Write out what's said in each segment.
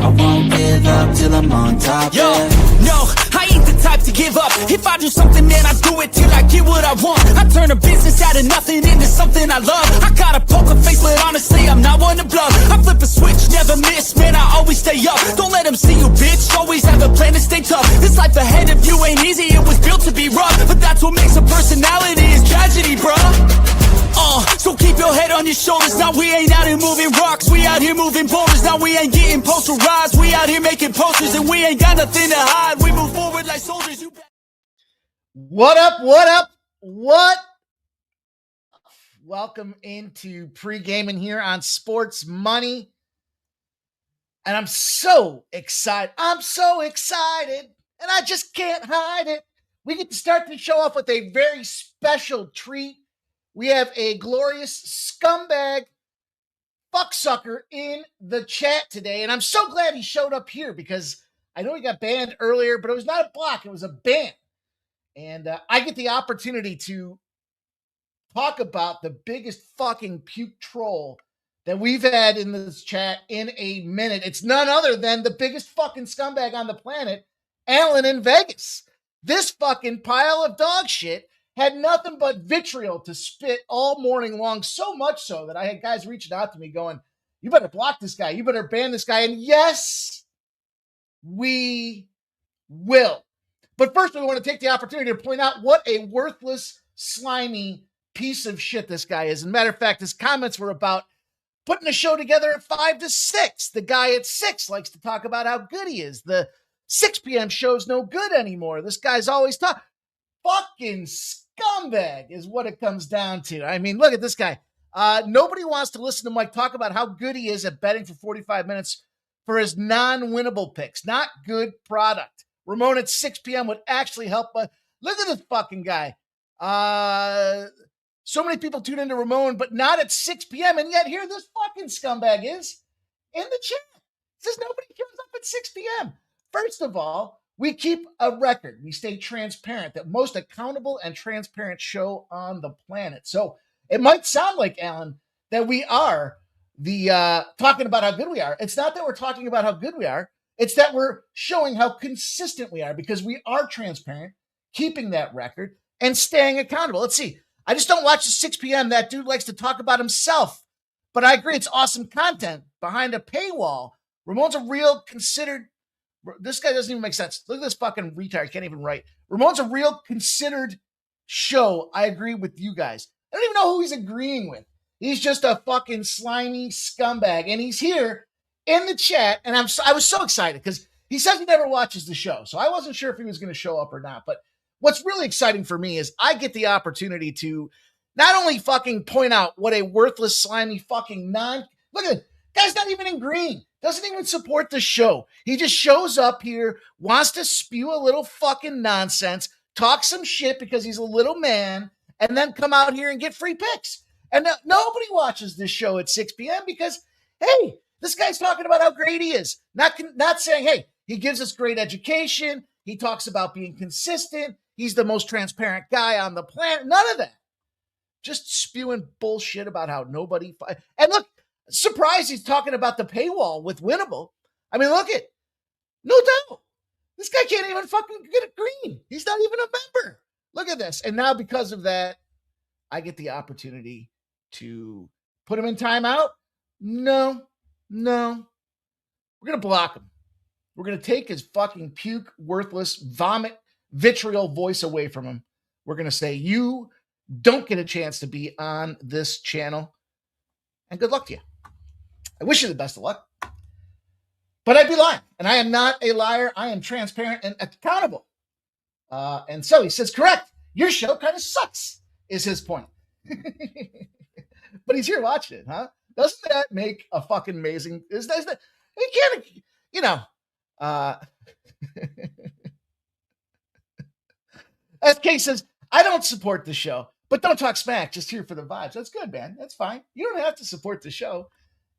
I won't give up till I'm on top. Yo, no, I ain't the type to give up. If I do something, man, I do it till I get what I want. I turn a business out of nothing into something I love. I got a poker face, but honestly, I'm not one to bluff. I flip a switch, never miss, man, I always stay up. Don't let them see you, bitch, always have a plan to stay tough. This life ahead of you ain't easy, it was built to be rough. But that's what makes a personality, is tragedy, bruh. So keep your head on your shoulders. Now we ain't out here moving rocks, we out here moving boulders. Now we ain't getting posterized, we out here making posters. And we ain't got nothing to hide, we move forward like soldiers. What up, what up, what? Welcome into Pregaming here on Sports Money. And I'm so excited. And I just can't hide it. We get to start the show off with a very special treat. We have a glorious scumbag fucksucker in the chat today. And I'm so glad he showed up here because I know he got banned earlier, but it was not a block, it was a ban. And I get the opportunity to talk about the biggest fucking puke troll that we've had in this chat in a minute. It's none other than the biggest fucking scumbag on the planet, Alan in Vegas. This fucking pile of dog shit had nothing but vitriol to spit all morning long, so much so that I had guys reaching out to me going, you better block this guy, you better ban this guy. And yes, we will. But first, we want to take the opportunity to point out what a worthless, slimy piece of shit this guy is. As a matter of fact, his comments were about putting a show together at 5 to 6. The guy at 6 likes to talk about how good he is. The 6 p.m. show's no good anymore. This guy's always talking. Fucking scumbag is what it comes down to. I mean, look at this guy. Nobody wants to listen to Mike talk about how good he is at betting for 45 minutes for his non-winnable picks. Not good product. Ramon at 6 p.m. would actually help. Look at this fucking guy. So many people tune into Ramon, but not at 6 p.m. And yet here this fucking scumbag is in the chat. Says nobody shows up at 6 p.m. First of all, we keep a record. We stay transparent, the most accountable and transparent show on the planet. So it might sound like, Alan, that we are talking about how good we are. It's not that we're talking about how good we are. It's that we're showing how consistent we are because we are transparent, keeping that record, and staying accountable. Let's see. I just don't watch at 6 p.m. That dude likes to talk about himself. But I agree, it's awesome content behind a paywall. Ramon's a real considered... This guy doesn't even make sense. Look at this fucking retard. Can't even write. Ramon's a real considered show. I agree with you guys. I don't even know who he's agreeing with. He's just a fucking slimy scumbag. And he's here in the chat. And I was so excited because he says he never watches the show. So I wasn't sure if he was going to show up or not. But what's really exciting for me is I get the opportunity to not only fucking point out what a worthless, slimy fucking look at it. Guy's not even in green. Doesn't even support the show. He just shows up here, wants to spew a little fucking nonsense, talk some shit because he's a little man, and then come out here and get free picks. And nobody watches this show at 6 p.m. because, hey, this guy's talking about how great he is. Not saying, hey, he gives us great education. He talks about being consistent. He's the most transparent guy on the planet. None of that. Just spewing bullshit about how nobody... And look, surprised he's talking about the paywall with Winnable. I mean, look at, no doubt. This guy can't even fucking get a green. He's not even a member. Look at this. And now because of that, I get the opportunity to put him in timeout. No. We're going to block him. We're going to take his fucking puke, worthless, vomit, vitriol voice away from him. We're going to say, you don't get a chance to be on this channel. And good luck to you. I wish you the best of luck. But I'd be lying. And I am not a liar. I am transparent and accountable. And so he says, correct. Your show kind of sucks, is his point. But he's here watching it, huh? Doesn't that make a fucking amazing... Isn't that, you can't, you know... SK says, I don't support the show, but don't talk smack. Just here for the vibes. That's good, man. That's fine. You don't have to support the show.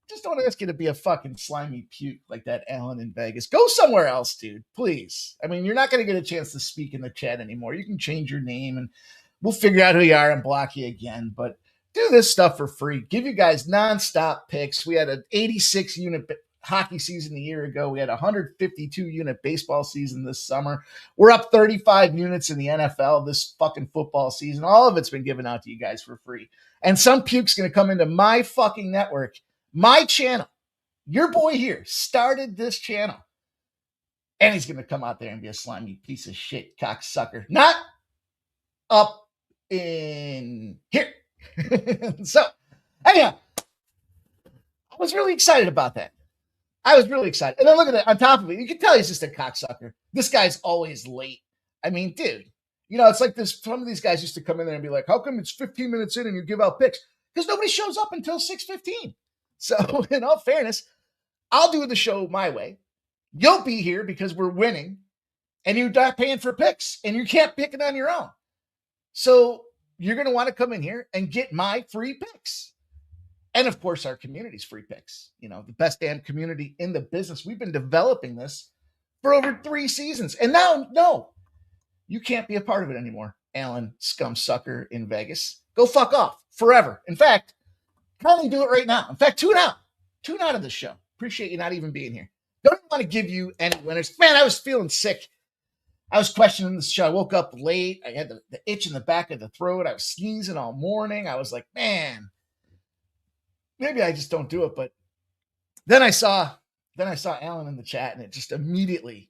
Just don't ask you to be a fucking slimy puke like that Alan in Vegas. Go somewhere else, dude. Please. I mean, you're not going to get a chance to speak in the chat anymore. You can change your name and we'll figure out who you are and block you again. But do this stuff for free. Give you guys nonstop picks. We had an 86 unit hockey season a year ago. We had a 152 unit baseball season this summer. We're up 35 units in the NFL this fucking football season. All of it's been given out to you guys for free. And some puke's going to come into my fucking network, my channel. Your boy here started this channel. And he's going to come out there and be a slimy piece of shit cocksucker. Not up in here. So, anyhow, I was really excited about that. I was really excited. And then look at that. On top of it, you can tell he's just a cocksucker. This guy's always late. I mean, dude, you know, it's like this. Some of these guys used to come in there and be like, how come it's 15 minutes in and you give out picks? Because nobody shows up until 6:15. So, in all fairness, I'll do the show my way. You'll be here because we're winning and you're not paying for picks and you can't pick it on your own. So you're going to want to come in here and get my free picks. And of course, our community's free picks, you know, the best damn community in the business. We've been developing this for over 3 seasons. And now, no, you can't be a part of it anymore. Alan Scumsucker in Vegas. Go fuck off forever. In fact, kindly do it right now. In fact, tune out of the show. Appreciate you not even being here. Don't even want to give you any winners. Man, I was feeling sick. I was questioning this show. I woke up late. I had the itch in the back of the throat. I was sneezing all morning. I was like, man, maybe I just don't do it. But then I saw Alan in the chat, and it immediately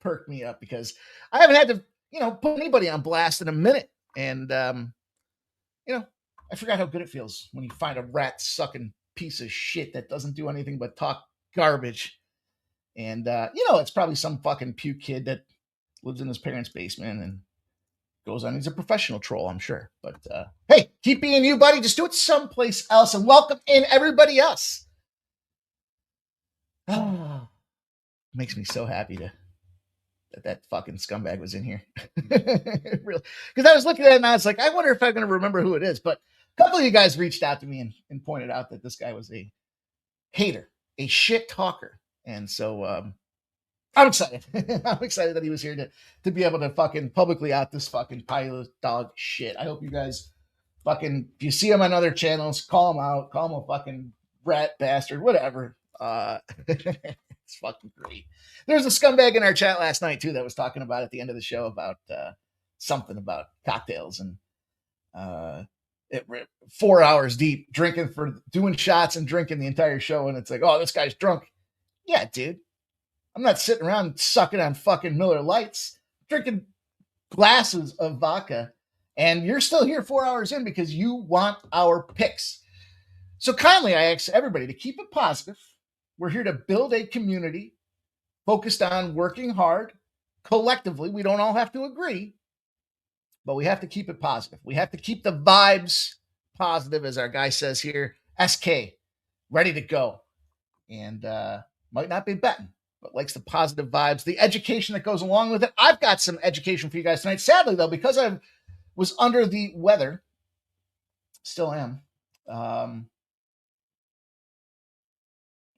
perked me up because I haven't had to, you know, put anybody on blast in a minute. And, you know, I forgot how good it feels when you find a rat sucking piece of shit that doesn't do anything but talk garbage. And, you know, it's probably some fucking puke kid that lives in his parents' basement and goes on. He's a professional troll, I'm sure. But, hey, keep being you, buddy. Just do it someplace else and welcome in everybody else. Oh, makes me so happy that fucking scumbag was in here. Really. Because I was looking at it and I was like, I wonder if I'm going to remember who it is. But a couple of you guys reached out to me and pointed out that this guy was a hater, a shit talker. And so I'm excited. I'm excited that he was here to be able to fucking publicly out this fucking pile of dog shit. I hope you guys fucking, if you see him on other channels, call him out, call him a fucking rat bastard, whatever. It's fucking great. There was a scumbag in our chat last night too that was talking about at the end of the show about something about cocktails and 4 hours deep doing shots and drinking the entire show. And it's like, oh, this guy's drunk. Yeah, dude. I'm not sitting around sucking on fucking Miller Lights, drinking glasses of vodka, and you're still here 4 hours in because you want our picks. So kindly, I ask everybody to keep it positive. We're here to build a community focused on working hard collectively. We don't all have to agree, but we have to keep it positive. We have to keep the vibes positive, as our guy says here. SK, ready to go. And might not be betting, but likes the positive vibes, the education that goes along with it. I've got some education for you guys tonight. Sadly, though, because I was under the weather, still am.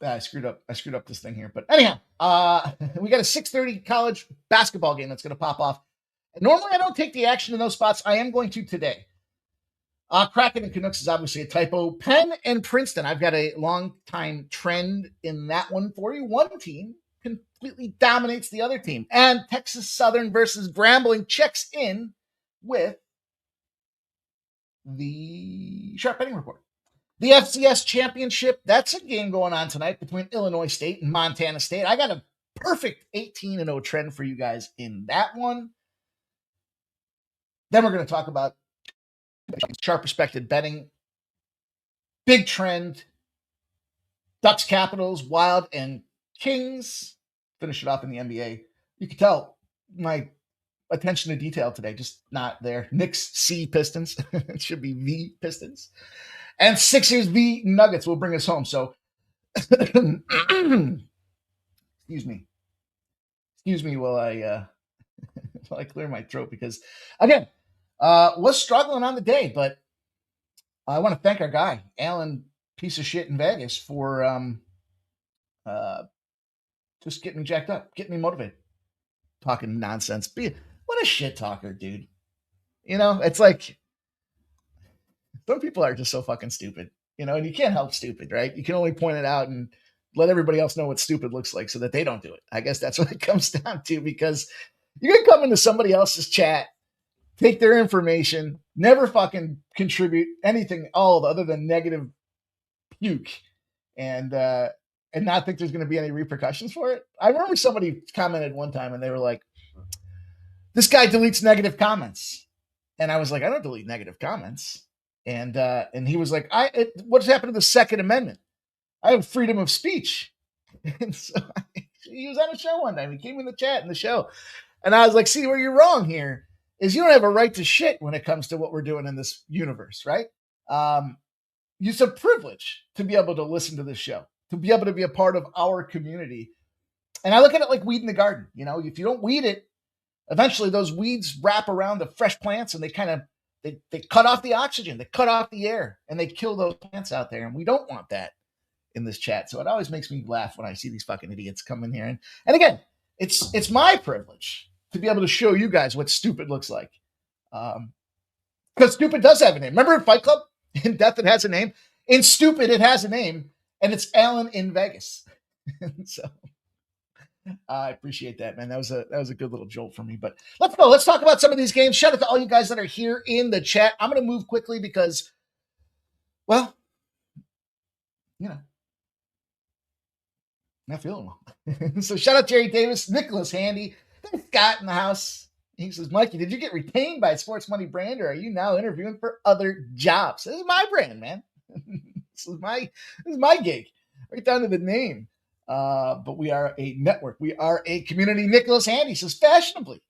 I screwed up this thing here. But anyhow, we got a 6:30 college basketball game that's going to pop off. Normally, I don't take the action in those spots. I am going to today. Kraken and Canucks is obviously a typo. Penn and Princeton, I've got a long time trend in that one for you. One team completely dominates the other team. And Texas Southern versus Grambling checks in with the Sharp Betting Report. The FCS Championship, that's a game going on tonight between Illinois State and Montana State. I got a perfect 18-0 trend for you guys in that one. Then we're going to talk about Sharp Respected Betting. Big trend. Ducks, Capitals, Wild, and Kings. Finish it off in the NBA. You can tell my attention to detail today, just not there. Knicks, C Pistons. It should be V Pistons. And Sixers v Nuggets will bring us home. So, excuse me while I clear my throat because, again, was struggling on the day, but I want to thank our guy, Alan, piece of shit in Vegas, for just getting me jacked up, getting me motivated, talking nonsense. What a shit talker, dude. You know, it's like, some people are just so fucking stupid, you know, and you can't help stupid, right? You can only point it out and let everybody else know what stupid looks like so that they don't do it. I guess that's what it comes down to, because you're going to come into somebody else's chat, take their information, never fucking contribute anything all other than negative puke, and not think there's going to be any repercussions for it. I remember somebody commented one time and they were like, this guy deletes negative comments. And I was like, I don't delete negative comments. And he was like, what's happened to the Second Amendment? I have freedom of speech. And so he was on a show one time. He came in the chat in the show. And I was like, see, where you're wrong here is you don't have a right to shit when it comes to what we're doing in this universe, right? It's a privilege to be able to listen to this show, to be able to be a part of our community. And I look at it like weed in the garden. You know, if you don't weed it, eventually those weeds wrap around the fresh plants and they kind of, they cut off the oxygen, they cut off the air, and they kill those plants out there. And we don't want that in this chat. So it always makes me laugh when I see these fucking idiots come in here. And again, it's my privilege to be able to show you guys what stupid looks like. Because stupid does have a name. Remember in Fight Club? In Death, it has a name. In Stupid, it has a name. And it's Alan in Vegas. So I appreciate that, man. That was a good little jolt for me. But let's go. Let's talk about some of these games. Shout out to all you guys that are here in the chat. I'm going to move quickly because, well, you know, not feeling well. So shout out Jerry Davis, Nicholas Handy, Scott in the house. He says, Mikey, did you get retained by Sports Money Brand, or are you now interviewing for other jobs? This is my brand, man. This is my gig, right down to the name. But we are a network. We are a community. Nicholas Handy says, fashionably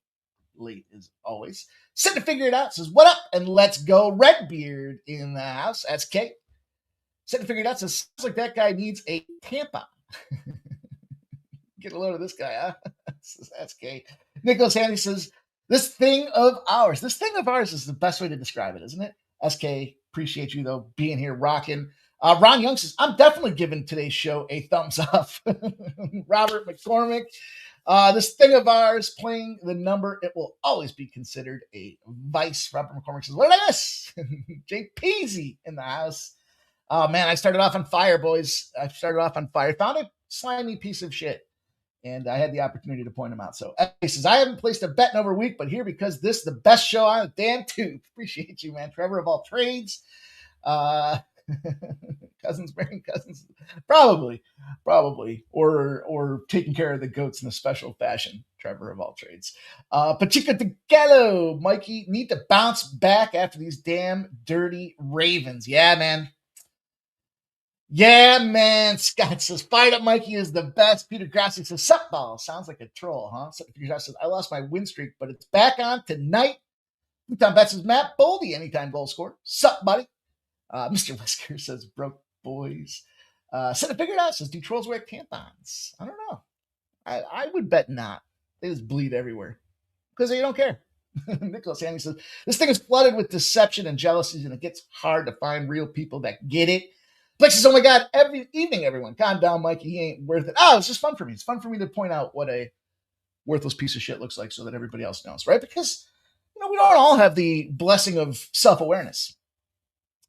late as always. Sitting to figure it out. Says, what up? And let's go. Redbeard in the house. That's Kate. Sitting to figure it out. Says, sounds like that guy needs a tampon. Get a load of this guy, huh? That's Kate. Nicholas Handy says, this thing of ours is the best way to describe it, isn't it? SK, appreciate you, though, being here, rocking. Ron Young says, I'm definitely giving today's show a thumbs up. Robert McCormick, this thing of ours, playing the number, it will always be considered a vice. Robert McCormick says, what did I miss? Jay Peasy in the house. Oh, man, I started off on fire, boys. Found a slimy piece of shit. And I had the opportunity to point him out. So he says, I haven't placed a bet in over a week, but here because this is the best show on the damn tube. Appreciate you, man. Trevor of all trades. Cousins bearing cousins. Probably. Or taking care of the goats in a special fashion. Trevor of all trades. Pachico de Gallo. Mikey, need to bounce back after these damn dirty Ravens. Yeah, man. Scott says, fired up Mikey is the best. Peter Grassi says, sup ball. Sounds like a troll, huh? Peter Grassi says, I lost my win streak, but it's back on tonight. Tom Betts says, Matt Boldy, anytime goal scorer. Sup, buddy? Mr. Whisker says, broke boys. Said I figured out, says, do trolls wear tampons? I don't know. I would bet not. They just bleed everywhere because they don't care. Nicholas Handy says, this thing is flooded with deception and jealousies, and it gets hard to find real people that get it. Blake says, oh my God, every evening, everyone. Calm down, Mikey. He ain't worth it. Oh, it's just fun for me. It's fun for me to point out what a worthless piece of shit looks like so that everybody else knows, right? Because, we don't all have the blessing of self-awareness.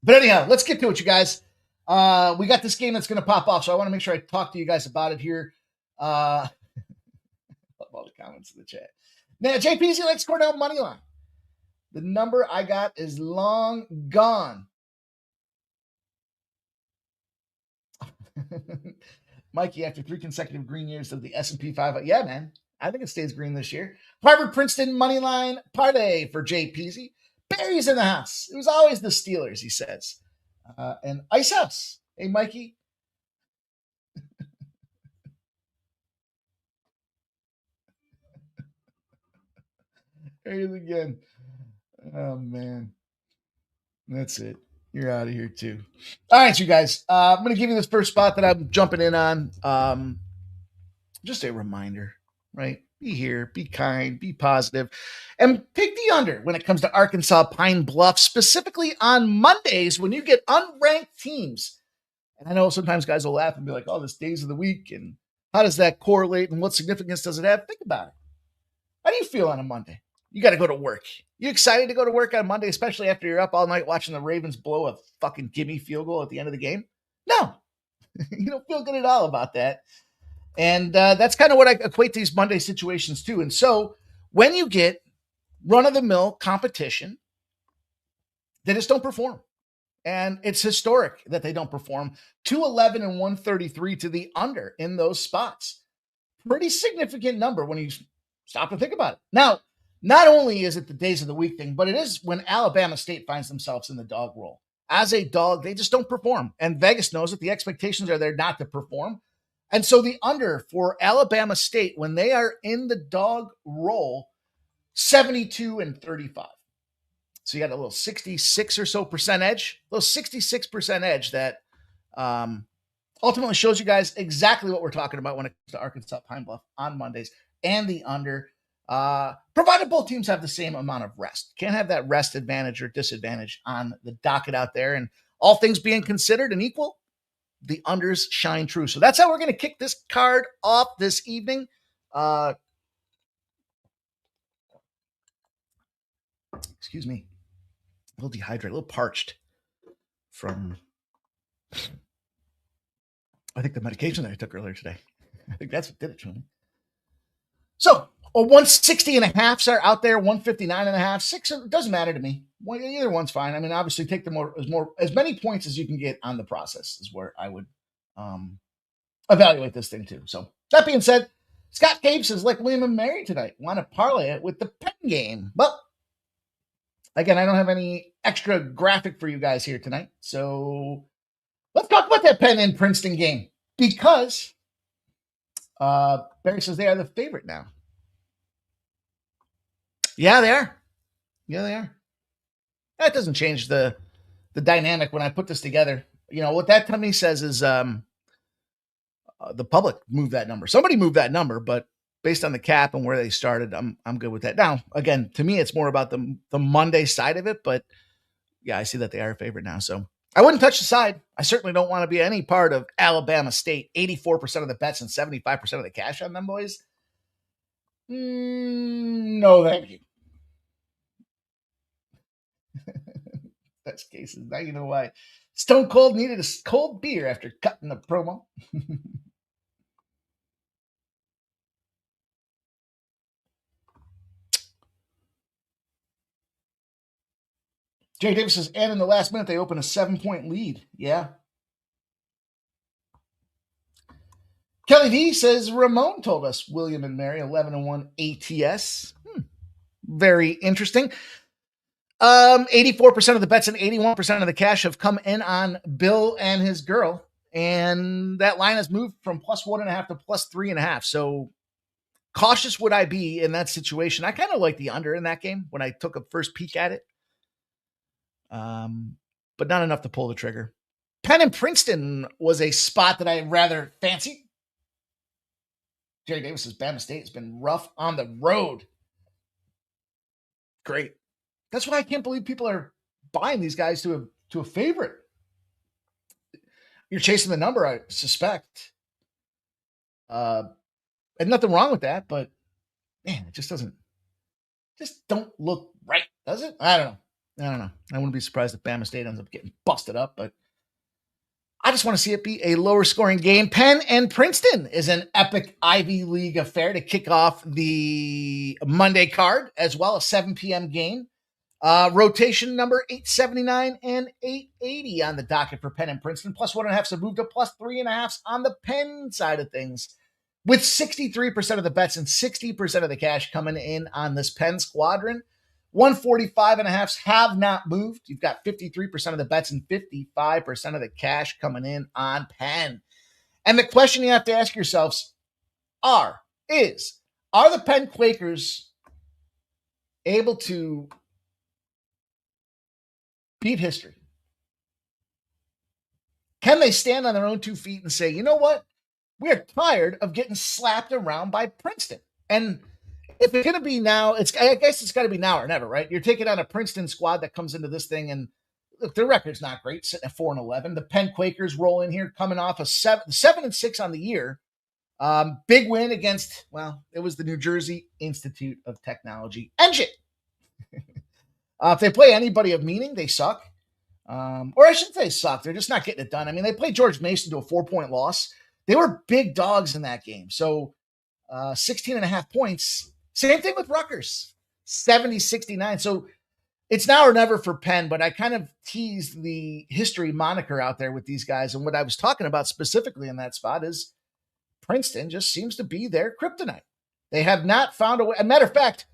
But anyhow, let's get to it, you guys. We got this game that's going to pop off, so I want to make sure I talk to you guys about it here. Love all the comments in the chat. Now, JPZ likes Cornell money line. The number I got is long gone. Mikey, after 3 consecutive green years of the S&P 500. Yeah, man. I think it stays green this year. Harvard-Princeton moneyline parlay for Jay Peasy. Barry's in the house. It was always the Steelers, he says. And Ice House. Hey, Mikey. There he is again. Oh, man. That's it. You're out of here, too. All right, you guys. I'm going to give you this first spot that I'm jumping in on. Just a reminder, right? Be here, be kind, be positive, and pick the under when it comes to Arkansas Pine Bluff, specifically on Mondays when you get unranked teams. And I know sometimes guys will laugh and be like, oh, this days of the week, and how does that correlate, and what significance does it have? Think about it. How do you feel on a Monday? You got to go to work. You excited to go to work on Monday, especially after you're up all night watching the Ravens blow a fucking gimme field goal at the end of the game? No. You don't feel good at all about that. And that's kind of what I equate these Monday situations to. And so when you get run-of-the-mill competition, they just don't perform. And it's historic that they don't perform. 211 and 133 to the under in those spots. Pretty significant number when you stop to think about it. Now, not only is it the days of the week thing, but it is when Alabama State finds themselves in the dog role. As a dog, they just don't perform. And Vegas knows that the expectations are there not to perform. And so the under for Alabama State, when they are in the dog role, 72 and 35. So you got a little 66 or so percent edge, a little 66% edge that ultimately shows you guys exactly what we're talking about when it comes to Arkansas Pine Bluff on Mondays and the under, provided both teams have the same amount of rest. Can't have that rest advantage or disadvantage on the docket out there. And all things being considered and equal, the unders shine true. So that's how we're going to kick this card off this evening. Excuse me. A little dehydrated, a little parched from, I think, the medication that I took earlier today. I think that's what did it to me. So, 160 and a halfs are out there, 159 and a half, 6, it doesn't matter to me. Either one's fine. I mean, obviously, take as many points as you can get on the process is where I would evaluate this thing too. So, that being said, Scott Cave says, like William and Mary tonight, want to parlay it with the pen game. But again, I don't have any extra graphic for you guys here tonight. So let's talk about that Penn and Princeton game because Barry says they are the favorite now. Yeah, they are. Yeah, they are. That doesn't change the dynamic when I put this together. You know, what that to me says is the public moved that number. Somebody moved that number, but based on the cap and where they started, I'm good with that. Now, again, to me, it's more about the Monday side of it, but yeah, I see that they are a favorite now. So I wouldn't touch the side. I certainly don't want to be any part of Alabama State. 84% of the bets and 75% of the cash on them, boys. No, thank you. That's cases. Now you know why Stone Cold needed a cold beer after cutting the promo. Jay Davis says, and in the last minute, they open a 7-point lead. Yeah. Kelly D says, Ramon told us William and Mary, 11-1 ATS. Very interesting. 84% of the bets and 81% of the cash have come in on Bill and his girl. And that line has moved from +1.5 to +3.5. So cautious would I be in that situation. I kind of like the under in that game when I took a first peek at it. But not enough to pull the trigger. Penn and Princeton was a spot that I rather fancied. Jerry Davis says Bama State has been rough on the road. Great. That's why I can't believe people are buying these guys to a favorite. You're chasing the number, I suspect. And nothing wrong with that, but man, it just don't look right, does it? I don't know. I wouldn't be surprised if Bama State ends up getting busted up, but I just want to see it be a lower scoring game. Penn and Princeton is an epic Ivy League affair to kick off the Monday card, as well as 7 p.m. game. Rotation number 879 and 880 on the docket for Penn and Princeton. +1.5, so moved to +3.5 on the Penn side of things, with 63% of the bets and 60% of the cash coming in on this Penn squadron. 145.5 have not moved. You've got 53% of the bets and 55% of the cash coming in on Penn. And the question you have to ask yourselves are the Penn Quakers able to beat history? Can they stand on their own 2 feet and say, you know what? We're tired of getting slapped around by Princeton. And if it's going to be now, I guess it's got to be now or never, right? You're taking on a Princeton squad that comes into this thing, and look, their record's not great, sitting at 4-11. The Penn Quakers roll in here, coming off a 7-6 on the year. Big win against, it was the New Jersey Institute of Technology Engine. If they play anybody of meaning, they suck. Or I shouldn't say suck. They're just not getting it done. I mean, they played George Mason to a 4-point loss. They were big dogs in that game. So 16 and a half points. Same thing with Rutgers, 70-69. So it's now or never for Penn, but I kind of teased the history moniker out there with these guys. And what I was talking about specifically in that spot is Princeton just seems to be their kryptonite. They have not found a way. As a matter of fact,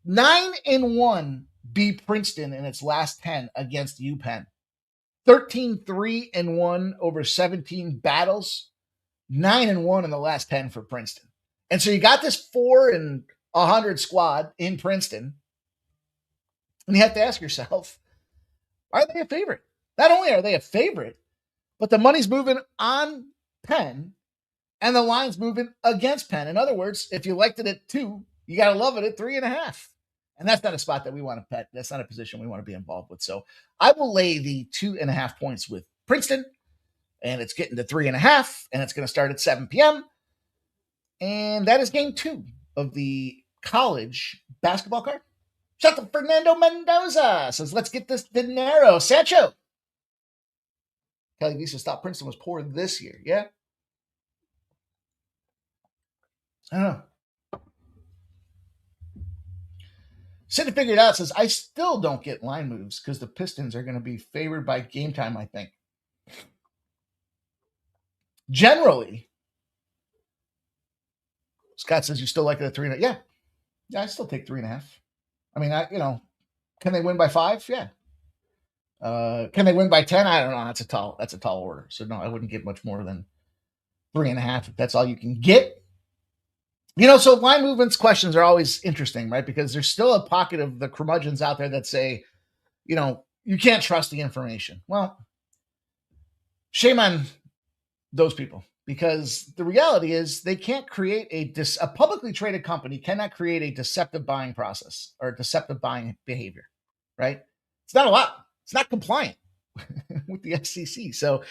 9-1 beat Princeton in its last 10 against UPenn. 13-3-1 over 17 battles. 9-1 in the last 10 for Princeton. And so you got this 4-100 squad in Princeton. And you have to ask yourself, are they a favorite? Not only are they a favorite, but the money's moving on Penn and the line's moving against Penn. In other words, if you liked it at 2, you got to love it at 3.5. And that's not a spot that we want to bet. That's not a position we want to be involved with. So I will lay the 2.5 points with Princeton, and it's getting to 3.5, and it's going to start at 7 p.m. And that is game 2 of the college basketball card. Shout out to Fernando Mendoza. Says, let's get this dinero. Sancho. Kelly Visa thought Princeton was poor this year. Yeah. I don't know. Sidney figured out, says, I still don't get line moves because the Pistons are going to be favored by game time, I think. Generally, Scott says you still like it at 3.5. Yeah. Yeah, I still take 3.5. I mean, can they win by 5? Yeah. Can they win by 10? I don't know. That's a tall order. So no, I wouldn't get much more than 3.5 if that's all you can get. So line movements questions are always interesting, right? Because there's still a pocket of the curmudgeons out there that say, you can't trust the information. Well, shame on those people, because the reality is they can't create a publicly traded company cannot create a deceptive buying process or deceptive buying behavior, right? It's not allowed. It's not compliant with the SEC. So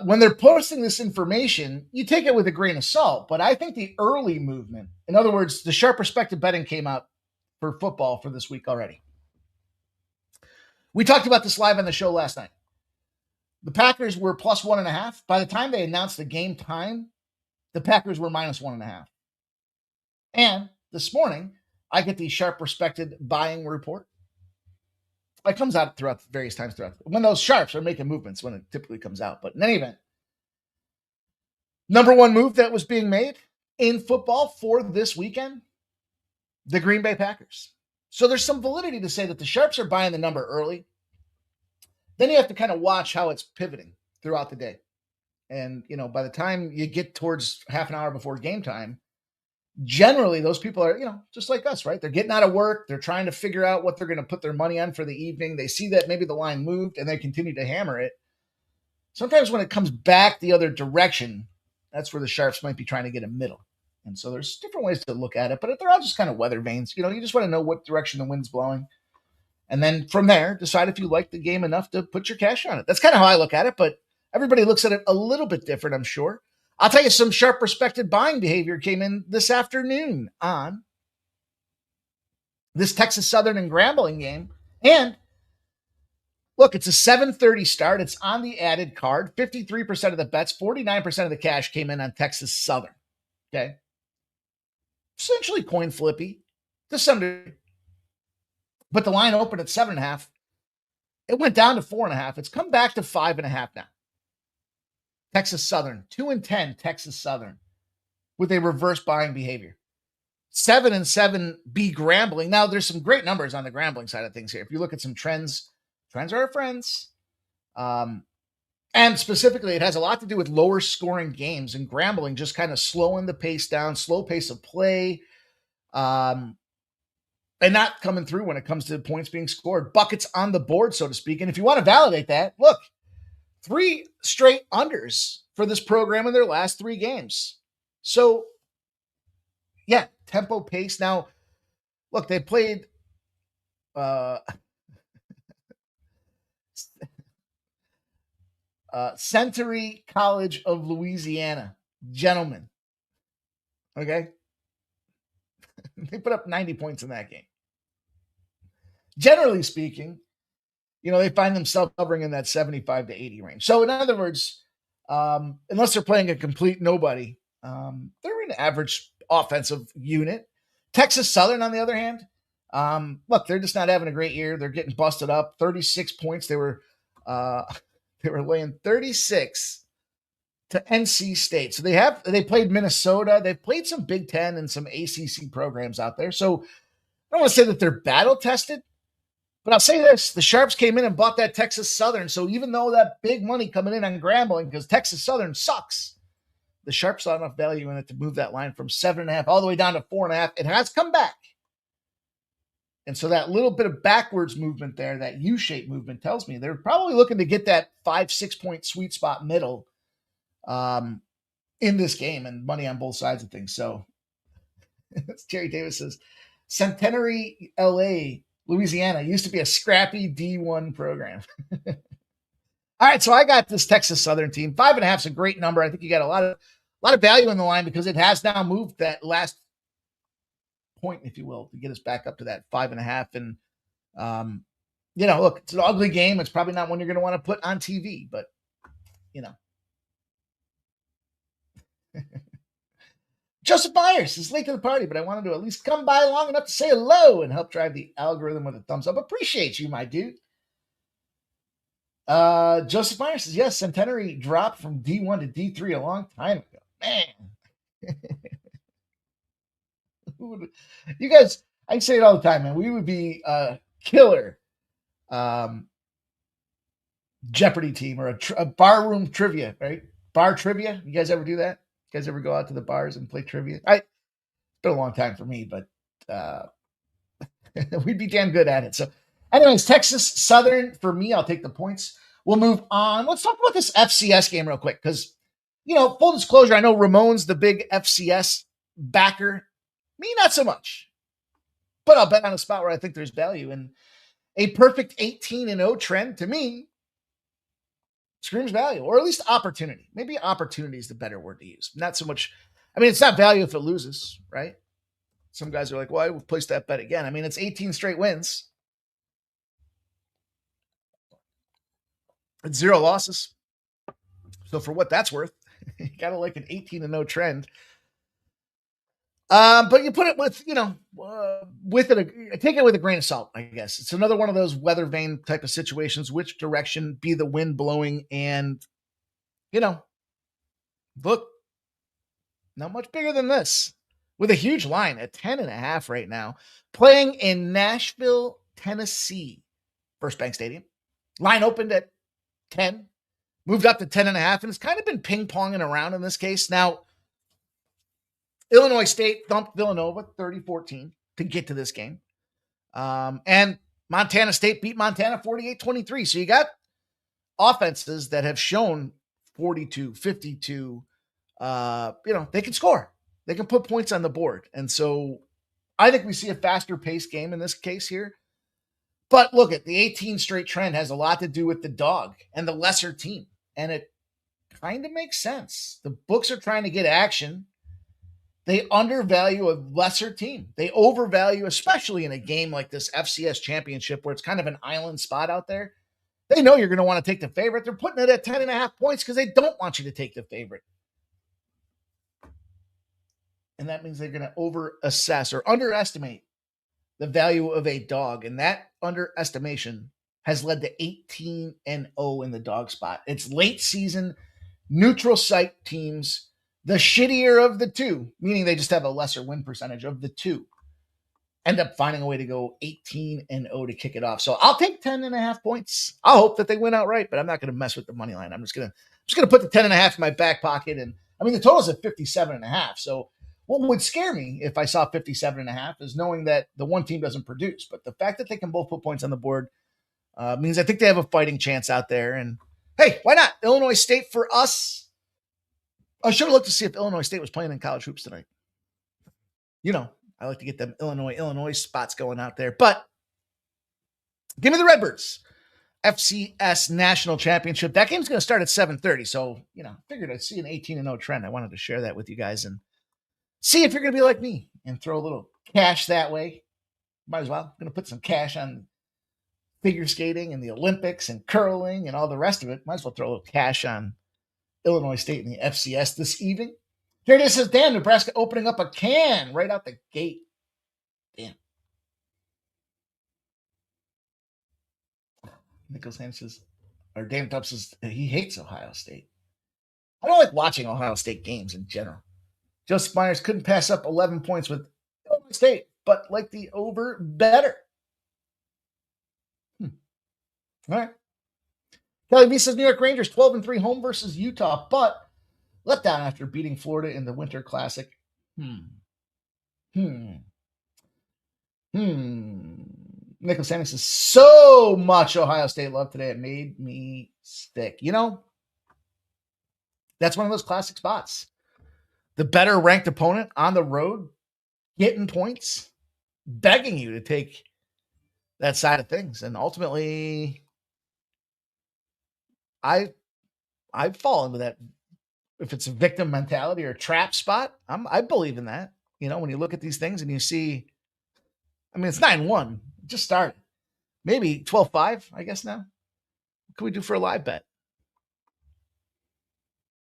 when they're posting this information, you take it with a grain of salt. But I think the early movement, in other words, the sharp perspective betting came out for football for this week already. We talked about this live on the show last night. The Packers were plus 1.5. By the time they announced the game time, the Packers were minus 1.5. And this morning, I get the sharp respected buying report. It comes out throughout various times when those sharps are making movements, when it typically comes out. But in any event, number one move that was being made in football for this weekend, the Green Bay Packers. So there's some validity to say that the sharps are buying the number early. Then you have to kind of watch how it's pivoting throughout the day. And, by the time you get towards half an hour before game time, generally those people are, just like us, right? They're getting out of work. They're trying to figure out what they're going to put their money on for the evening. They see that maybe the line moved and they continue to hammer it. Sometimes when it comes back the other direction, that's where the sharps might be trying to get a middle. And so there's different ways to look at it, but they're all just kind of weather vanes. You just want to know what direction the wind's blowing. And then from there, decide if you like the game enough to put your cash on it. That's kind of how I look at it, but everybody looks at it a little bit different, I'm sure. I'll tell you, some sharp respected buying behavior came in this afternoon on this Texas Southern and Grambling game. And look, it's a 7:30 start. It's on the added card. 53% of the bets, 49% of the cash came in on Texas Southern. Okay. Essentially coin flippy to some degree. But the line opened at 7.5. It went down to 4.5. It's come back to 5.5 now. Texas Southern, 2-10 Texas Southern with a reverse buying behavior. 7-7 B Grambling. Now, there's some great numbers on the Grambling side of things here. If you look at some trends are our friends. And specifically, it has a lot to do with lower scoring games and Grambling just kind of slowing the pace down, slow pace of play, and not coming through when it comes to points being scored. Buckets on the board, so to speak. And if you want to validate that, look, 3 straight unders for this program in their last 3 games. So, yeah, tempo, pace. Now, look, they played Century College of Louisiana. Gentlemen. Okay? They put up 90 points in that game. Generally speaking, they find themselves hovering in that 75 to 80 range. So in other words, unless they're playing a complete nobody, they're an average offensive unit. Texas Southern, on the other hand, look, they're just not having a great year. They're getting busted up. 36 points. They were laying 36 to NC State. So they played Minnesota. They've played some Big Ten and some ACC programs out there. So I don't want to say that they're battle tested, but I'll say this: the Sharps came in and bought that Texas Southern. So even though that big money coming in on Grambling, because Texas Southern sucks, the Sharps saw enough value in it to move that line from 7.5 all the way down to 4.5. It has come back. And so that little bit of backwards movement there, that U-shaped movement, tells me they're probably looking to get that 5-6 point sweet spot middle in this game, and money on both sides of things. So Jerry Davis says, Centenary, LA, Louisiana used to be a scrappy D1 program. All right, so I got this Texas Southern team. 5.5 is a great number. I think you got a lot of value in the line because it has now moved that last point, if you will, to get us back up to that 5.5. And look, it's an ugly game. It's probably not one you're going to want to put on TV, but Joseph Myers is late to the party, but I wanted to at least come by long enough to say hello and help drive the algorithm with a thumbs up. Appreciate you, my dude. Joseph Myers says, yes, Centenary dropped from D1 to D3 a long time ago. Man. You guys, I say it all the time, man. We would be a killer Jeopardy team or a barroom trivia, right? Bar trivia. You guys ever do that? You guys ever go out to the bars and play trivia? It's been a long time for me, but we'd be damn good at it. So anyways, Texas Southern, for me, I'll take the points. We'll move on. Let's talk about this FCS game real quick because, full disclosure, I know Ramon's the big FCS backer. Me, not so much. But I'll bet on a spot where I think there's value. And a perfect 18-0 trend, to me, screams value, or at least opportunity. Maybe opportunity is the better word to use. Not so much. It's not value if it loses, right? Some guys are like, well, I will place that bet again. It's 18 straight wins. It's 0 losses. So for what that's worth, you got to like an 18-0 trend. But you put it with, take it with a grain of salt, I guess. It's another one of those weather vane type of situations. Which direction be the wind blowing? And, look, not much bigger than this. With a huge line at 10.5 right now. Playing in Nashville, Tennessee. First Bank Stadium. Line opened at 10. Moved up to 10.5. And it's kind of been ping-ponging around in this case. Now, Illinois State thumped Villanova 30-14 to get to this game. And Montana State beat Montana 48-23. So you got offenses that have shown 42, 52. They can score. They can put points on the board. And so I think we see a faster paced game in this case here. But look, the 18 straight trend has a lot to do with the dog and the lesser team. And it kind of makes sense. The books are trying to get action. They undervalue a lesser team. They overvalue, especially in a game like this FCS championship where it's kind of an island spot out there. They know you're going to want to take the favorite. They're putting it at 10.5 points because they don't want you to take the favorite. And that means they're going to over-assess or underestimate the value of a dog. And that underestimation has led to 18-0 in the dog spot. It's late season, neutral site teams. The shittier of the two, meaning they just have a lesser win percentage of the two, end up finding a way to go 18-0 to kick it off. So I'll take 10.5 points. I'll hope that they win outright, but I'm not going to mess with the money line. I'm just going to put the 10.5 in my back pocket. And the total's at 57.5. So what would scare me if I saw 57.5 is knowing that the one team doesn't produce. But the fact that they can both put points on the board means I think they have a fighting chance out there. And hey, why not? Illinois State for us. I should have looked to see if Illinois State was playing in college hoops tonight. I like to get them Illinois spots going out there. But give me the Redbirds. FCS National Championship. That game's going to start at 7:30. So, figured I'd see an 18-0 trend. I wanted to share that with you guys and see if you're going to be like me and throw a little cash that way. Might as well. I'm going to put some cash on figure skating and the Olympics and curling and all the rest of it. Might as well throw a little cash on Illinois State in the FCS this evening. Here it is, says Dan, Nebraska opening up a can right out the gate. Damn. Nicholas Hansen says, or Dan Tubb says he hates Ohio State. I don't like watching Ohio State games in general. Joseph Myers couldn't pass up 11 points with Illinois State, but like the over better. All right. Kelly V says New York Rangers 12-3 home versus Utah, but let down after beating Florida in the Winter Classic. Nicholas Sanders says so much Ohio State love today. It made me sick. You know, that's one of those classic spots. The better ranked opponent on the road, getting points, begging you to take that side of things. And ultimately, I fall into that. If it's a victim mentality or a trap spot, I believe in that. You know, when you look at these things and you see, I mean, it's 9-1. It just started. Maybe 12-5, I guess now. What can we do for a live bet?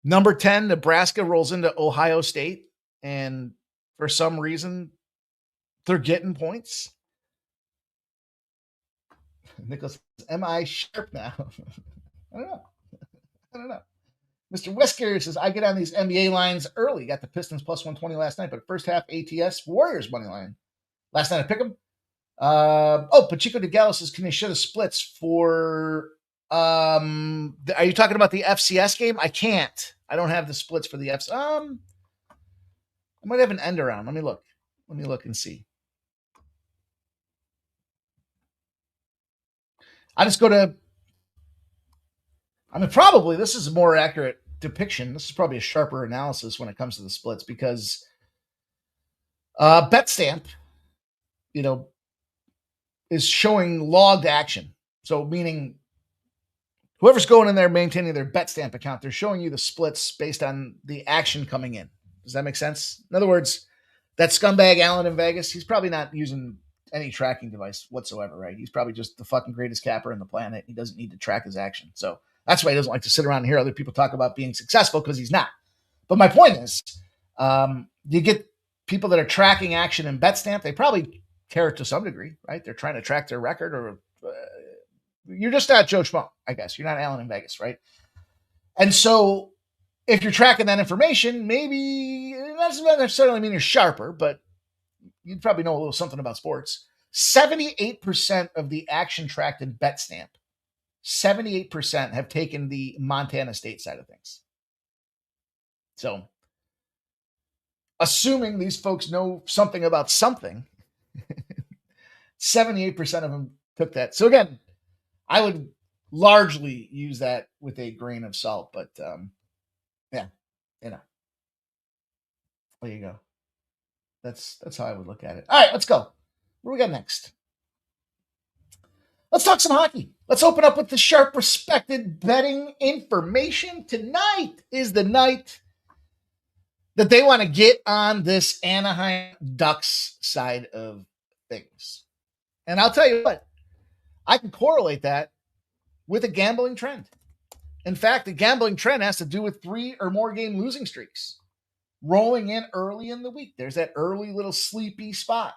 Number 10, Nebraska rolls into Ohio State, and for some reason, they're getting points. Nicholas, am I sharp now? I don't know. Mr. Wesker says, I get on these NBA lines early. Got the Pistons plus 120 last night, but first half ATS Warriors money line. Last night I picked them. Pachico de Gallo says, can they show the splits for are you talking about the FCS game? I can't. I don't have the splits for the FCS. I might have an end around. Let me look and see. I just go to, I mean, probably this is a more accurate depiction. This is probably a sharper analysis when it comes to the splits because BetStamp, you know, is showing logged action. So meaning whoever's going in there maintaining their BetStamp account, they're showing you the splits based on the action coming in. Does that make sense? In other words, that scumbag Allen in Vegas, he's probably not using any tracking device whatsoever, right? He's probably just the fucking greatest capper on the planet. He doesn't need to track his action. So that's why he doesn't like to sit around and hear other people talk about being successful, because he's not. But my point is, you get people that are tracking action in BetStamp, they probably care to some degree, right? They're trying to track their record, or you're just not Joe Schmo, I guess. You're not Allen in Vegas, right? And so if you're tracking that information, maybe it doesn't necessarily mean you're sharper, but you'd probably know a little something about sports. 78% of the action tracked in BetStamp, 78% have taken the Montana State side of things. So assuming these folks know something about something, 78% of them took that. So again, I would largely use that with a grain of salt, but yeah, you know, there you go. That's how I would look at it. All right, let's go. What do we got next? Let's talk some hockey. Let's open up with the sharp, respected betting information. Tonight is the night that they want to get on this Anaheim Ducks side of things. And I'll tell you what, I can correlate that with a gambling trend. In fact, the gambling trend has to do with 3 or more game losing streaks rolling in early in the week. There's that early little sleepy spot.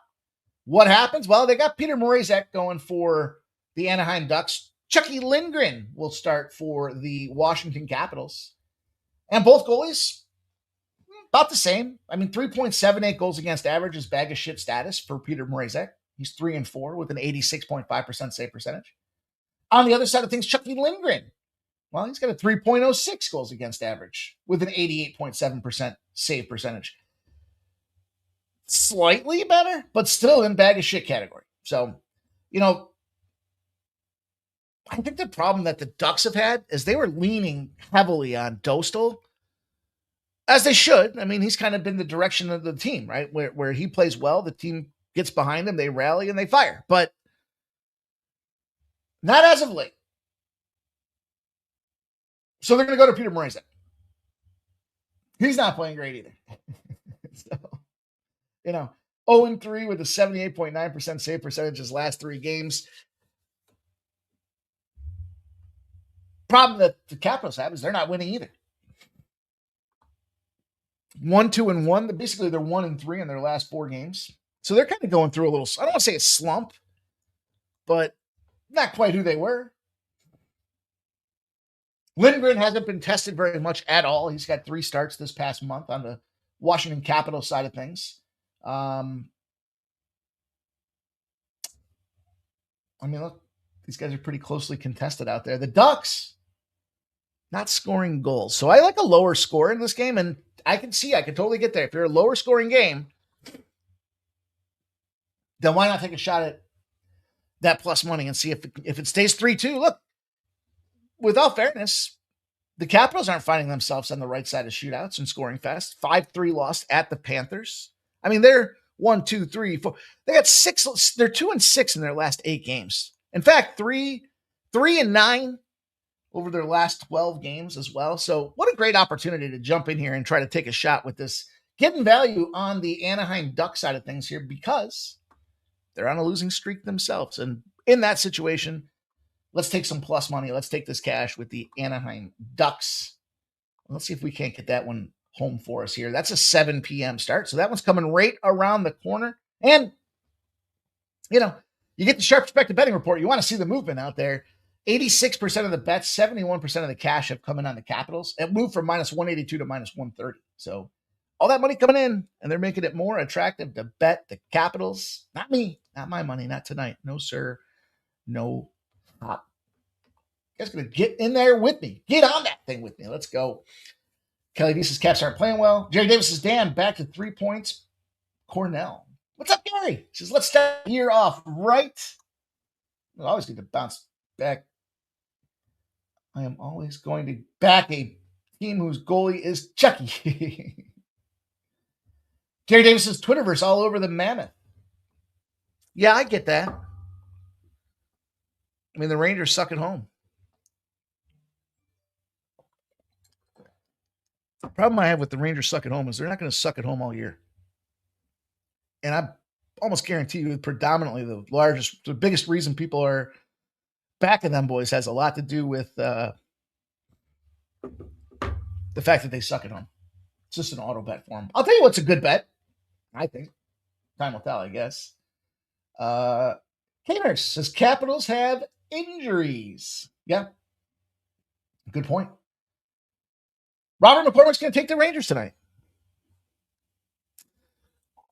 What happens? Well, they got Peter Mrazek going for the Anaheim Ducks. Chucky Lindgren will start for the Washington Capitals. And both goalies, about the same. I mean, 3.78 goals against average is bag of shit status for Peter Mrazek. He's 3-4 with an 86.5% save percentage. On the other side of things, Chucky Lindgren, well, he's got a 3.06 goals against average with an 88.7% save percentage. Slightly better, but still in bag of shit category. So, you know, I think the problem that the Ducks have had is they were leaning heavily on Dostal, as they should. I mean, he's kind of been the direction of the team, right? Where he plays well, the team gets behind him, they rally and they fire. But not as of late. So they're going to go to Peter Mrazek. He's not playing great either. So, you know, 0-3 with a 78.9% save percentage his last 3 games. Problem that the Capitals have is they're not winning either. 1-2-1. Basically, they're 1-3 in their last 4 games. So they're kind of going through a little, I don't want to say a slump, but not quite who they were. Lindgren hasn't been tested very much at all. He's got 3 starts this past month on the Washington Capitals side of things. I mean, look, these guys are pretty closely contested out there. The Ducks, not scoring goals. So I like a lower score in this game, and I can totally get there. If you're a lower scoring game, then why not take a shot at that plus money and see if it stays 3-2? Look, with all fairness, the Capitals aren't finding themselves on the right side of shootouts and scoring fast. 5-3 lost at the Panthers. I mean, they're 1, 2, 3, 4. They got 6. They're 2-6 in their last 8 games. In fact, 3-9 over their last 12 games as well. So what a great opportunity to jump in here and try to take a shot with this, getting value on the Anaheim Duck side of things here because they're on a losing streak themselves. And in that situation, let's take some plus money. Let's take this cash with the Anaheim Ducks. Let's see if we can't get that one home for us here. That's a 7 p.m. start. So that one's coming right around the corner. And, you get the Sharp Perspective betting report. You want to see the movement out there. 86% of the bets, 71% of the cash have come in on the Capitals. It moved from -182 to -130. So all that money coming in, and they're making it more attractive to bet the Capitals. Not me, not my money, not tonight. No, sir. No. You guys going to get in there with me. Get on that thing with me. Let's go. Kelly D says Caps aren't playing well. Jerry Davis says, damn, back to 3 points. Cornell. What's up, Gary? He says, let's start the year off right. We'll always need to bounce back. I am always going to back a team whose goalie is Chucky. Jerry Davis says Twitterverse all over the Mammoth. Yeah, I get that. I mean, the Rangers suck at home. The problem I have with the Rangers suck at home is they're not going to suck at home all year. And I almost guarantee you predominantly the biggest reason people are backing them boys has a lot to do with the fact that they suck at home. It's just an auto bet for them. I'll tell you what's a good bet, I think. Time will tell, I guess. K-Nurse says Capitals have injuries. Yeah. Good point. Robert McCormick's going to take the Rangers tonight.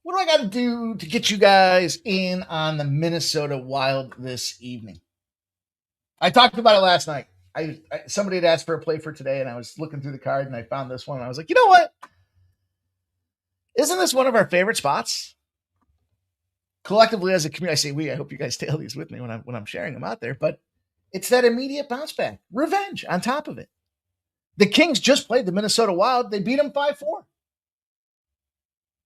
What do I got to do to get you guys in on the Minnesota Wild this evening? I talked about it last night. Somebody had asked for a play for today, and I was looking through the card, and I found this one. And I was like, you know what? Isn't this one of our favorite spots? Collectively, as a community, I say we. I hope you guys tail these with me when I'm sharing them out there. But it's that immediate bounce back, revenge on top of it. The Kings just played the Minnesota Wild. They beat them 5-4.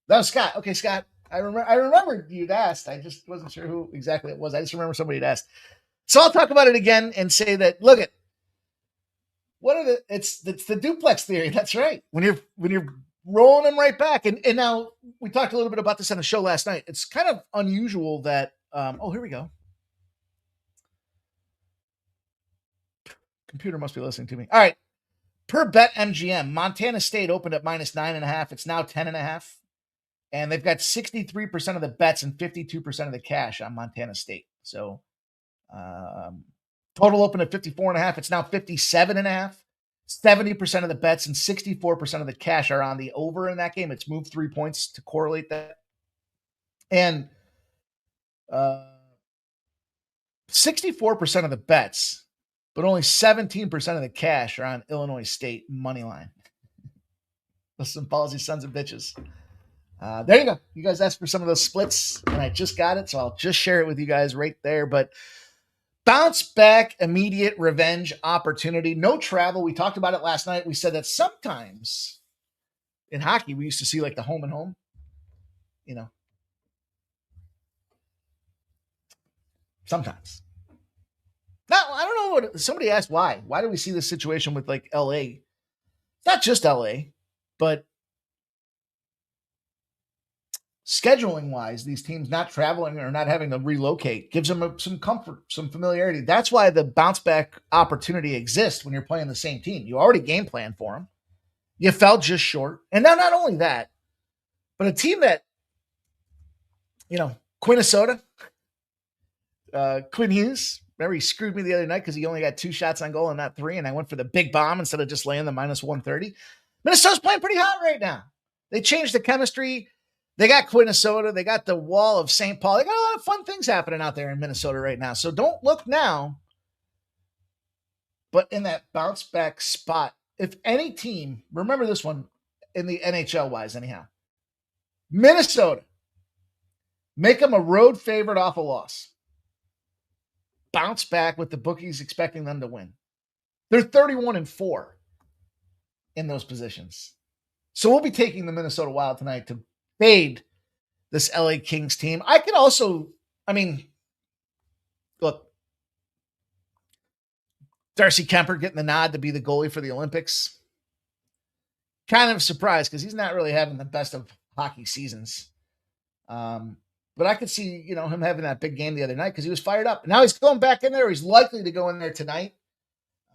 That was Scott. Okay, Scott. I remember you'd asked. I just wasn't sure who exactly it was. I just remember somebody had asked. So I'll talk about it again and say that, look at it's the duplex theory. That's right. When you're rolling them right back. And now we talked a little bit about this on the show last night. It's kind of unusual that here we go. Computer must be listening to me. All right. Per bet MGM, Montana State opened at -9.5. It's now 10.5. And they've got 63% of the bets and 52% of the cash on Montana State. So total open at 54.5. It's now 57.5. 70% of the bets and 64% of the cash are on the over in that game. It's moved 3 points to correlate that. And 64% of the bets, but only 17% of the cash are on Illinois State money line. Those some ballsy sons of bitches. There you go. You guys asked for some of those splits, and I just got it, so I'll just share it with you guys right there. But bounce back, immediate revenge opportunity. No travel. We talked about it last night. We said that sometimes in hockey, we used to see like the home and home. Sometimes. Now, I don't know what somebody asked why. Why do we see this situation with like LA? It's not just LA, but scheduling wise, these teams not traveling or not having to relocate gives them some comfort, some familiarity. That's why the bounce back opportunity exists when you're playing the same team. You already game plan for them. You fell just short. And now not only that, but a team that, Quinnesota, Quinn Hughes, remember he screwed me the other night because he only got 2 shots on goal and not 3, and I went for the big bomb instead of just laying the minus 130. Minnesota's playing pretty hot right now. They changed the chemistry. They got Quinnesota. They got the wall of St. Paul. They got a lot of fun things happening out there in Minnesota right now. So don't look now. But in that bounce back spot, if any team, remember this one in the NHL wise anyhow, Minnesota, make them a road favorite off a loss. Bounce back with the bookies expecting them to win. They're 31-4 in those positions. So we'll be taking the Minnesota Wild tonight to fade this LA Kings team. I could also, look, Darcy Kemper getting the nod to be the goalie for the Olympics. Kind of surprised because he's not really having the best of hockey seasons. But I could see, him having that big game the other night because he was fired up. Now he's going back in there. He's likely to go in there tonight.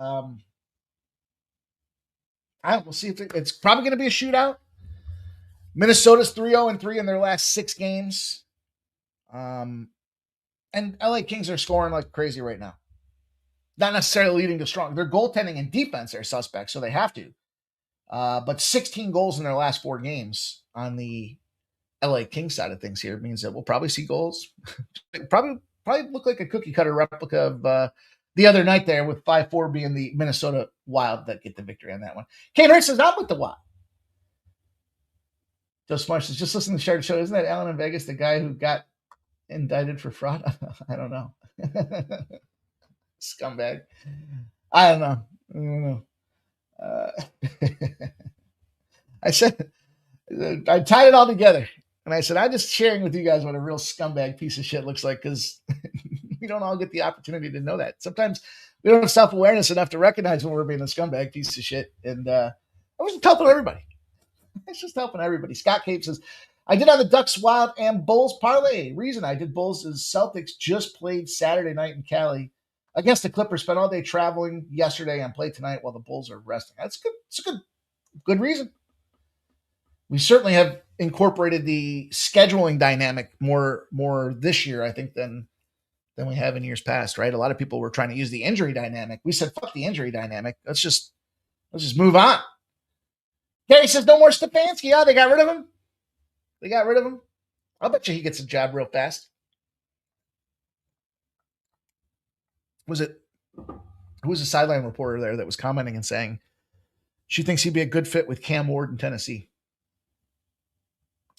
We'll see if it's probably going to be a shootout. Minnesota's 3-0-3 in their last 6 games. And LA Kings are scoring like crazy right now. Not necessarily leading to strong. Their goaltending and defense are suspect, so they have to. But 16 goals in their last 4 games on the LA Kings side of things here means that we'll probably see goals. probably look like a cookie cutter replica of the other night there, with 5-4 being the Minnesota Wild that get the victory on that one. Kane Hurst says, I'm with the Wild. Joe Smart says, just listen to the Shard Show. Isn't that Alan in Vegas, the guy who got indicted for fraud? I don't know. Scumbag. I don't know. I said, I tied it all together. And I said, I'm just sharing with you guys what a real scumbag piece of shit looks like, because we don't all get the opportunity to know that. Sometimes we don't have self-awareness enough to recognize when we're being a scumbag piece of shit. And I wasn't helping everybody. It's just helping everybody. Scott Cape says, I did on the Ducks, Wild, and Bulls parlay. Reason I did Bulls is Celtics just played Saturday night in Cali against the Clippers. Spent all day traveling yesterday and played tonight while the Bulls are resting. That's good. It's a good reason. We certainly have incorporated the scheduling dynamic more this year, I think, than we have in years past, right? A lot of people were trying to use the injury dynamic. We said, fuck the injury dynamic. Let's just move on. Gary says, no more Stefanski. Oh, they got rid of him? I'll bet you he gets a job real fast. Who was a sideline reporter there that was commenting and saying she thinks he'd be a good fit with Cam Ward in Tennessee?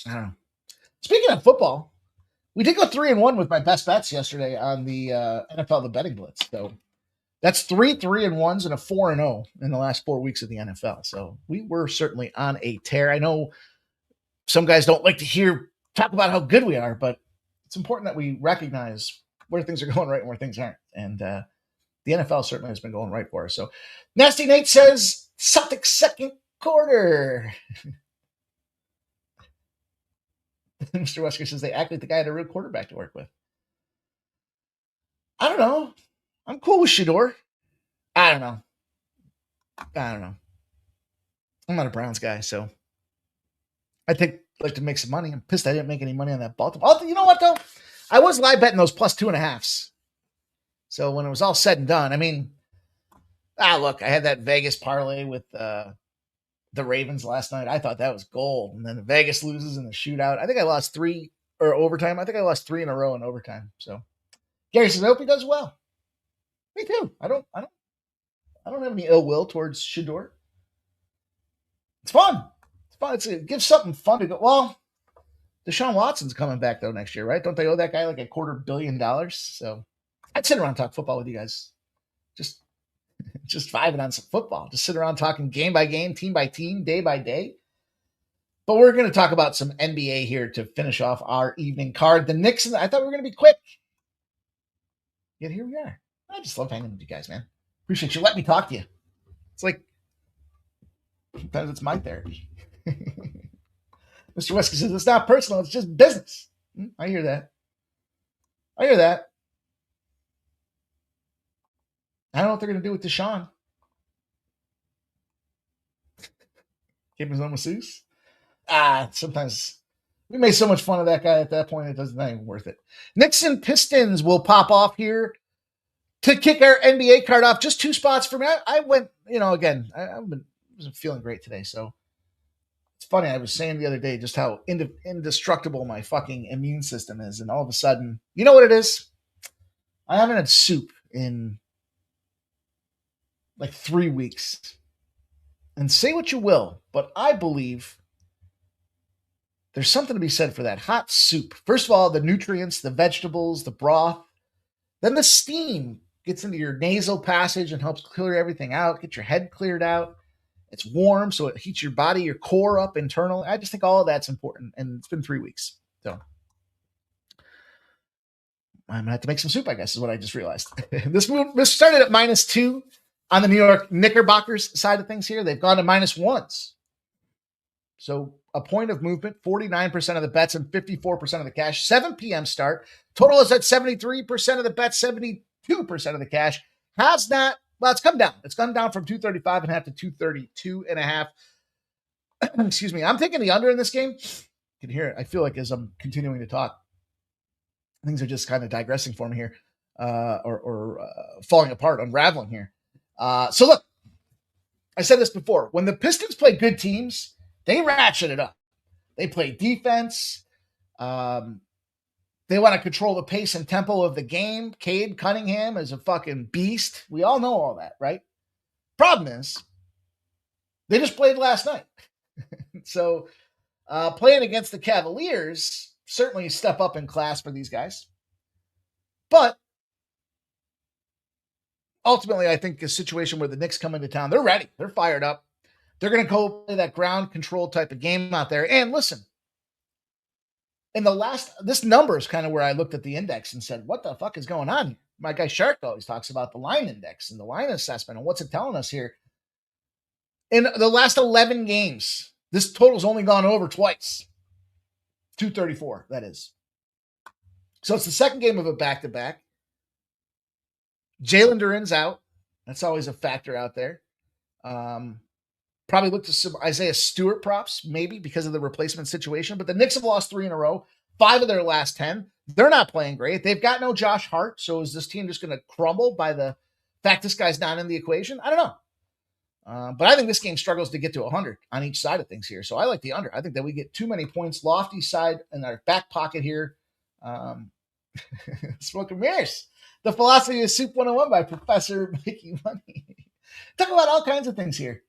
I don't know. Speaking of football, we did go 3-1 with my best bets yesterday on the NFL The Betting Blitz. So that's 3 3-1s and a 4-0 in the last 4 weeks of the NFL. So we were certainly on a tear. I know some guys don't like to talk about how good we are, but it's important that we recognize where things are going right and where things aren't. And the NFL certainly has been going right for us. So Nasty Nate says Celtics second quarter. Mr. Wesker says they act like the guy had a real quarterback to work with. I don't know. I'm cool with Shedeur. I don't know. I'm not a Browns guy, so I think I'd like to make some money. I'm pissed I didn't make any money on that Baltimore. You know what, though? I was live betting those plus 2.5s. So when it was all said and done, look, I had that Vegas parlay with the Ravens last night. I thought that was gold. And then Vegas loses in the shootout. I think I lost 3 or overtime. I think I lost 3 in a row in overtime. So Gary says, I hope he does well. Me too. I don't have any ill will towards Shedeur. It's fun. It gives something fun to go. Well, Deshaun Watson's coming back though next year, right? Don't they owe that guy like $250 million? So I'd sit around and talk football with you guys. Just vibing on some football. Just sit around talking game by game, team by team, day by day. But we're going to talk about some NBA here to finish off our evening card. The Knicks, I thought we were going to be quick. Yet here we are. I just love hanging with you guys, man. Appreciate you letting me talk to you. It's like, sometimes it's my therapy. Mr. Wesky says it's not personal, it's just business. I hear that. I don't know what they're going to do with Deshaun. Keep his own masseuse. Sometimes we made so much fun of that guy at that point, it doesn't even worth it. Knicks and Pistons will pop off here to kick our NBA card off. Just 2 spots for me. I went, again, I wasn't feeling great today, so it's funny. I was saying the other day just how indestructible my fucking immune system is, and all of a sudden, you know what it is? I haven't had soup in like 3 weeks. And say what you will, but I believe there's something to be said for that hot soup. First of all, the nutrients, the vegetables, the broth, then the steam gets into your nasal passage and helps clear everything out, get your head cleared out. It's warm, so it heats your body, your core up internally. I just think all of that's important, and it's been 3 weeks. So I'm going to have to make some soup, I guess, is what I just realized. This started at -2 on the New York Knickerbockers side of things here. They've gone to -1s. So a point of movement, 49% of the bets and 54% of the cash. 7 p.m. start. Total is at 73% of the bets, 72% of the cash. It's come down. It's gone down from 235.5 to 232.5. Excuse me. I'm taking the under in this game. You can hear it. I feel like as I'm continuing to talk, things are just kind of digressing for me here, or falling apart, unraveling here. So look, I said this before. When the Pistons play good teams, they ratchet it up. They play defense. They want to control the pace and tempo of the game. Cade Cunningham is a fucking beast. We all know all that, right? Problem is, they just played last night. So playing against the Cavaliers, certainly a step up in class for these guys. But ultimately, I think a situation where the Knicks come into town, they're ready. They're fired up. They're going to go play that ground control type of game out there. And listen, this number is kind of where I looked at the index and said, what the fuck is going on here? My guy Shark always talks about the line index and the line assessment and what's it telling us here. In the last 11 games, this total's only gone over twice. 234, that is. So it's the second game of a back-to-back. Jalen Duren's out. That's always a factor out there. Probably looked at some Isaiah Stewart props, maybe because of the replacement situation. But the Knicks have lost 3 in a row, 5 of their last 10. They're not playing great. They've got no Josh Hart. So is this team just going to crumble by the fact this guy's not in the equation? I don't know. But I think this game struggles to get to 100 on each side of things here. So I like the under. I think that we get too many points. Lofty side in our back pocket here. Smoking mirrors. The Philosophy of Soup 101 by Professor Making Money. Talk about all kinds of things here.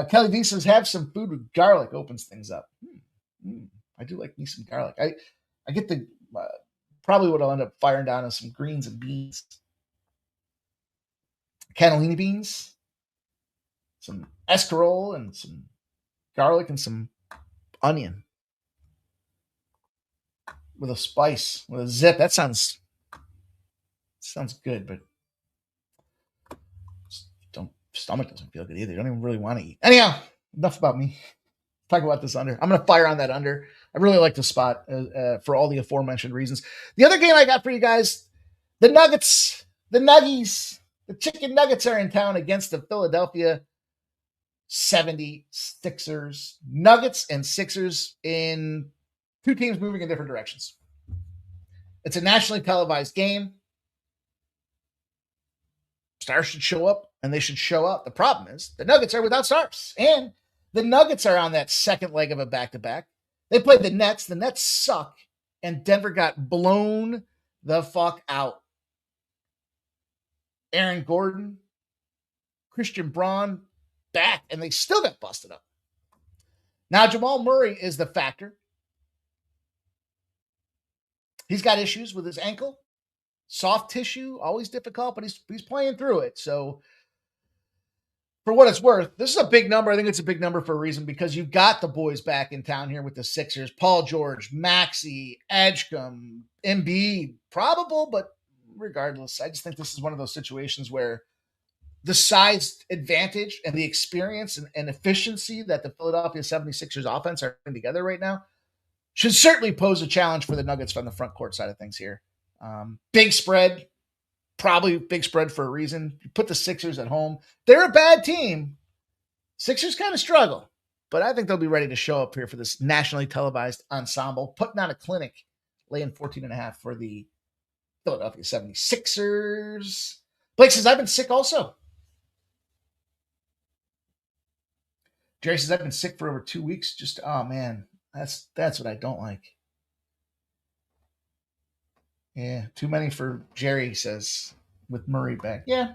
Kelly D says, have some food with garlic, opens things up. I do like me some garlic. I get the, probably what I'll end up firing down is some greens and beans. Cannellini beans, some escarole, and some garlic and some onion. With a spice, with a zip. That sounds good, but stomach doesn't feel good either. You don't even really want to eat. Anyhow, enough about me. Talk about this under. I'm going to fire on that under. I really like the spot for all the aforementioned reasons. The other game I got for you guys, the Nuggets, the Nuggies, the Chicken Nuggets are in town against the Philadelphia 76ers. Nuggets and Sixers in two teams moving in different directions. It's a nationally televised game. Stars should show up, and they should show up. The problem is the Nuggets are without stars, and the Nuggets are on that second leg of a back-to-back. They played the Nets. The Nets suck, and Denver got blown the fuck out. Aaron Gordon, Christian Braun back, and they still got busted up. Now, Jamal Murray is the factor. He's got issues with his ankle. Soft tissue, always difficult, but he's playing through it. So for what it's worth, this is a big number. I think it's a big number for a reason, because you've got the boys back in town here with the Sixers. Paul George, Maxey, Edgecombe, Embiid, probable, but regardless, I just think this is one of those situations where the size advantage and the experience and efficiency that the Philadelphia 76ers offense are putting together right now should certainly pose a challenge for the Nuggets from the front court side of things here. Big spread, probably big spread for a reason. You put the Sixers at home. They're a bad team. Sixers kind of struggle, but I think they'll be ready to show up here for this nationally televised ensemble, putting on a clinic, laying 14.5 for the Philadelphia 76ers. Blake says, I've been sick also. Jerry says, I've been sick for over 2 weeks. Just, oh man, that's what I don't like. Yeah, too many for Jerry, says, with Murray back. Yeah.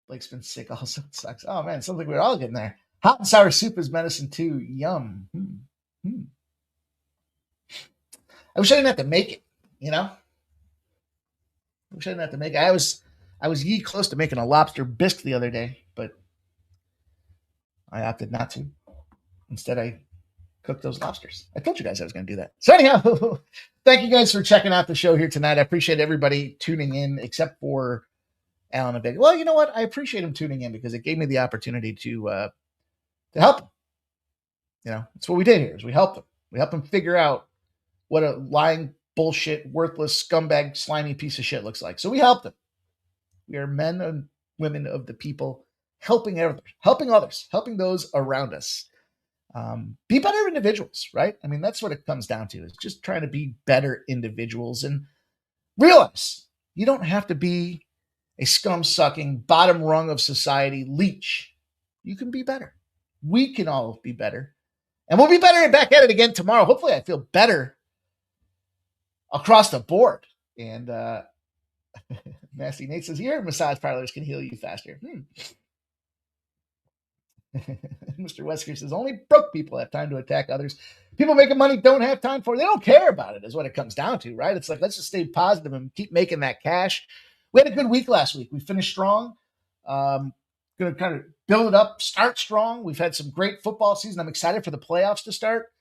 Blake's been sick also. It sucks. Oh man, sounds like we're all getting there. Hot and sour soup is medicine too. Yum. I wish I didn't have to make it, you know? I wish I didn't have to make it. I was ye close to making a lobster bisque the other day, but I opted not to. Instead, I cooked those lobsters. I told you guys I was going to do that. So anyhow, thank you guys for checking out the show here tonight. I appreciate everybody tuning in, except for Alan and Big. Well, you know what? I appreciate him tuning in because it gave me the opportunity to help him. You know, that's what we did here is we helped him. We helped him figure out what a lying, bullshit, worthless, scumbag, slimy piece of shit looks like. So we helped him. We are men and women of the people helping others, helping those around us. Be better individuals, right? I mean, that's what it comes down to, is just trying to be better individuals and realize you don't have to be a scum-sucking, bottom rung of society leech. You can be better. We can all be better. And we'll be better and back at it again tomorrow. Hopefully I feel better across the board. And Nasty Nate says, your massage parlors can heal you faster. Mr. Wesker says, only broke people have time to attack others. People making money don't have time for it. They don't care about it is what it comes down to, right? It's like, let's just stay positive and keep making that cash. We had a good week last week. We finished strong. Going to kind of build it up, start strong. We've had some great football season. I'm excited for the playoffs to start.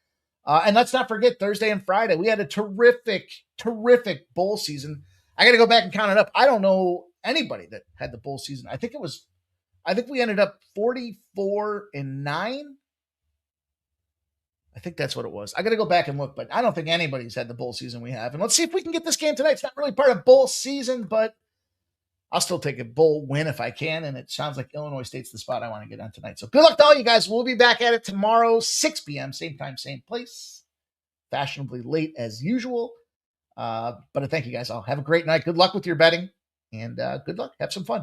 And let's not forget Thursday and Friday. We had a terrific bowl season. I got to go back and count it up. I don't know anybody that had the bowl season. I think we ended up 44-9. I think that's what it was. I got to go back and look, but I don't think anybody's had the bowl season we have. And let's see if we can get this game tonight. It's not really part of bowl season, but I'll still take a bowl win if I can. And it sounds like Illinois State's the spot I want to get on tonight. So good luck to all you guys. We'll be back at it tomorrow, 6 p.m., same time, same place. Fashionably late as usual. But I thank you guys all. Have a great night. Good luck with your betting. And good luck. Have some fun.